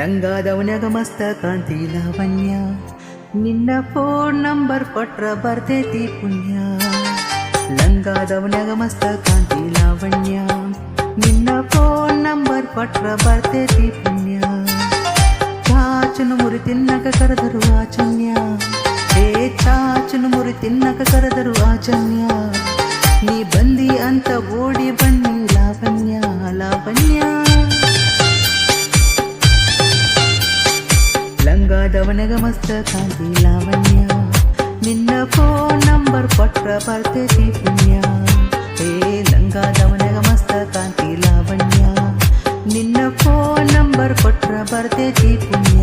ಲಂಗಾದವನ್ಯಾಗ ಮಸ್ತ ಕಾಂತಿ ಲಾವಣ್ಯ, ನಿನ್ನ ಫೋನ್ ನಂಬರ್ ಕೊಟ್ರ ಬರ್ತೈತಿ ಪುಣ್ಯ. ಲಂಗಾದವನ್ಯಾಗ ಮಸ್ತ ಕಾಂತಿ ಲಾವಣ್ಯ, ನಿನ್ನ ಫೋನ್ ನಂಬರ್ ಕೊಟ್ರ ಬರ್ತೈತಿ ಪುಣ್ಯ. ಚಾಚನು ಮುರಿ ತಿನ್ನಕ ಕರೆದರು ಆಚನ್ಯ, ಚಾಚನು ಮುರಿ ತಿನ್ನಕ ಕರೆದರು ಆಚನ್ಯ. ನೀ ಬಂದಿ ಅಂತ ಓಡಿ ಬನ್ನಿ ಲಾವಣ್ಯ ಲಾವಣ್ಯ. ಲಂಗಾದವನಗ ಮಸ್ತ ಕಾಂತಿ ಲಾವಣ್ಯ, ನಿನ್ನ ಫೋನ್ ನಂಬರ್ ಕೊಟ್ರ ಬರ್ತೈತಿ ಪುಣ್ಯ. ಲಂಗಾದವನಗ ಮಸ್ತ ಕಾಂತಿ ಲಾವಣ್ಯ, ನಿನ್ನ ಫೋನ್ ನಂಬರ್ ಕೊಟ್ರ ಬರ್ತೈತಿ ಪುಣ್ಯ.